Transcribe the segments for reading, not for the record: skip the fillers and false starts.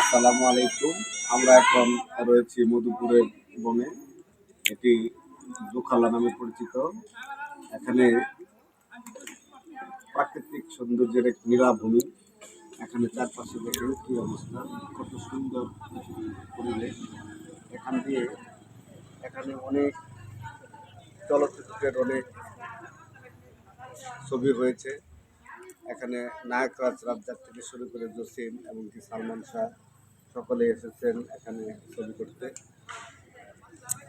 আসসালামু আলাইকুম। আমরা এখন রয়েছি মধুপুরের বনে। এটি দুখালা নামে পরিচিত। এখানে প্রাকৃতিক সৌন্দর্যের এক নীলাভূমি। এখানে চারপাশে দেখেন কি অবস্থা, কত সুন্দর পরিবেশ। এখান দিয়ে এখানে অনেক চলচ্চিত্রের অনেক ছবি হয়েছে। এখানে নায়করাজ রাজ্জাক থেকে শুরু করে জসিম এমনকি সালমান শাহ সকলে এসেছেন এখানে ছবি করতে।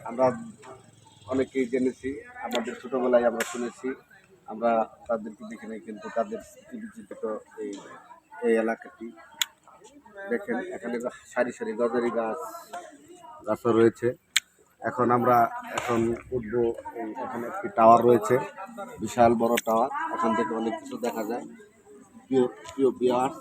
আমরা অনেকেই জেনেছি, আমাদের ছোটবেলায় আমরা শুনেছি, আমরা তাদেরকে দেখি নাই, কিন্তু তাদের স্মৃতিবিজড়িত এই এই এলাকাটি দেখেন। এখানে সারি সারি গজারি গাছও রয়েছে। এখন উঠবো। এখানে একটি টাওয়ার রয়েছে, বিশাল বড় টাওয়ার। এখান থেকে অনেক কিছু দেখা যায়। প্রিয় প্রিয় ভিউয়ার্স,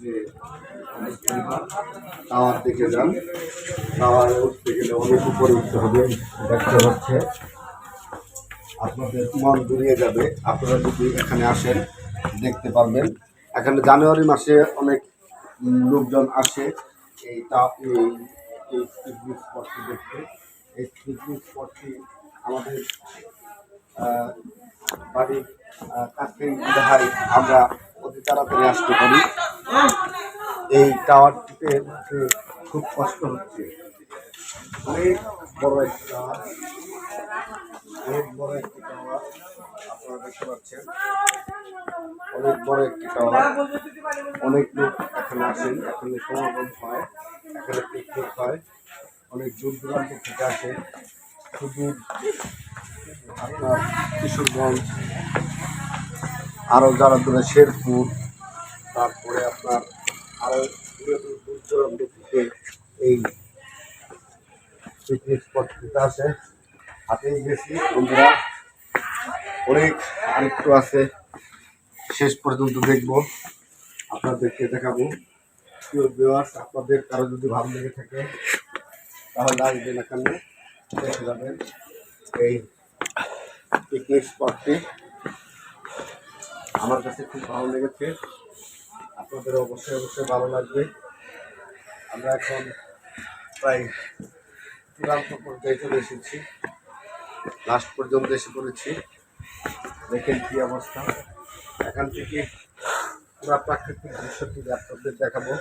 যে টাওয়ার দেখে যান। টাওয়ারে উঠতে গেলে অনেক উপরে উঠতে হবে। দেখতে হচ্ছে, আপনাদের মন জুড়িয়ে যাবে। আপনারা যদি এখানে আসেন দেখতে পারবেন। এখানে জানুয়ারি মাসে অনেক লোকজন আসে এই পিকনিক স্পটটি দেখতে। এই পিকনিক স্পটটি আমাদের বাড়ির কাছেই দেখাই, আমরা অতি তাড়াতাড়ি আসতে পারি। এই টাওয়ারটিতে খুব কষ্ট হচ্ছে। অনেক বড় একটি টাওয়ার, অনেক বড় একটি টাওয়ার আপনারা দেখতে পাচ্ছেন। অনেক বড় একটি টাওয়ার। অনেক লোক এখানে আসেন, এখানে সমাগম হয়, এখানে পিকনিক হয়। অনেক দূর দূরান্ত থেকে আসে, শুধু আপনার কিশোরগঞ্জ, আরও যারা দূরে শেরপুর, তারপরে আপনার আরও দূর দূরান্ত থেকে এই পিকনিক স্পটটিতে আসে। হাতেই গেছি বন্ধুরা, অনেক আরেকটু আছে, শেষ পর্যন্ত দেখব, আপনাদেরকে দেখাবো। প্রিয় ভিউয়ার্স, আপনাদের কারো যদি ভালো লেগে থাকে তাহলে আসবেন, এখানে দেখে যাবেন এই পিকনিক স্পটটি। আমার কাছে খুব ভালো লেগেছে, আপনাদের অবশ্যই অবশ্যই ভালো লাগবে। আমরা এখন প্রায় চূড়ান্ত পর্যায়ে চলে এসেছি, লাস্ট পর্যন্ত এসে পড়েছি। দেখেন কি অবস্থা। এখান থেকে পুরা প্রাকৃতিক দৃশ্যটি আপনাদের দেখাবো।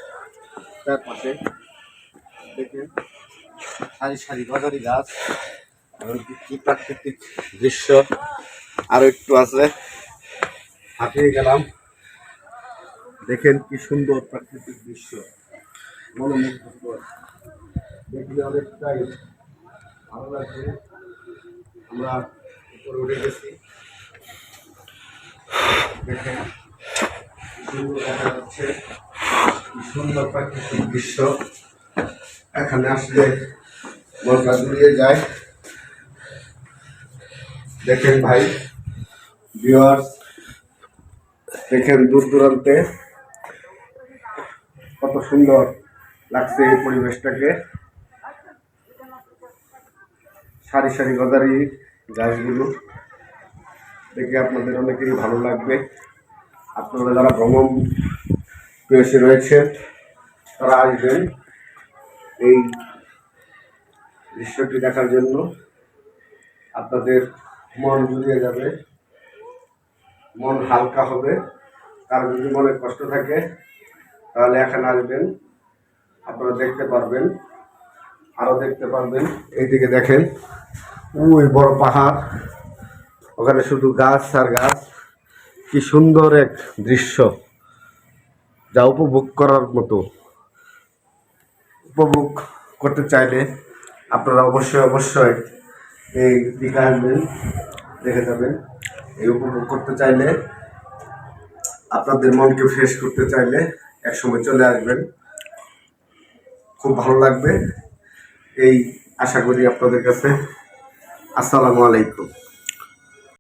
তার পাশে দেখেন সারি সারি গজারি গাছ, এমনকি কি প্রাকৃতিক দৃশ্য। আরো একটু আছে, হাঁটিয়ে গেলাম। দেখেন কি সুন্দর প্রাকৃতিক দৃশ্য, মনোমুগ্ধকর। দেখলে অনেকটাই ভালো লাগছে। আমরা উপরে উঠে গেছি, দেখেন সুন্দর দেখা যাচ্ছে, কি সুন্দর প্রাকৃতিক দৃশ্য। এখানে আসলে মনটা জুড়িয়ে যায়। দেখেন ভাই ভিউয়ার্স, দেখেন দূর দূরান্তে কত সুন্দর লাগছে এই পরিবেশটাকে। সারি সারি গজারি গাছগুলো দেখে আপনাদের অনেকেরই ভালো লাগবে। আপনারা যারা ভ্রমণ প্রেয়সী রয়েছে তারা আসবেন এই দৃশ্যটি দেখার জন্য। আপনাদের মন জুড়িয়ে যাবে, মন হালকা হবে। কারো যদি মনে কষ্ট থাকে তাহলে এখানে আসবেন, আপনারা দেখতে পারবেন, আরো দেখতে পারবেন। এইদিকে দেখেন ওই বড় পাহাড়, ওখানে শুধু গাছ আর গাছ। কি সুন্দর এক দৃশ্য, যা উপভোগ করার মতো। উপভোগ করতে চাইলে আপনারা অবশ্যই অবশ্যই এই দিকে আসবেন, দেখে যাবেন। এই উপভোগ করতে চাইলে, আপনাদের মনকে ফ্রেশ করতে চাইলে এক সময় চলে আসবেন, খুব ভালো লাগবে এই আশা করি আপনাদের কাছে। আসসালামু আলাইকুম।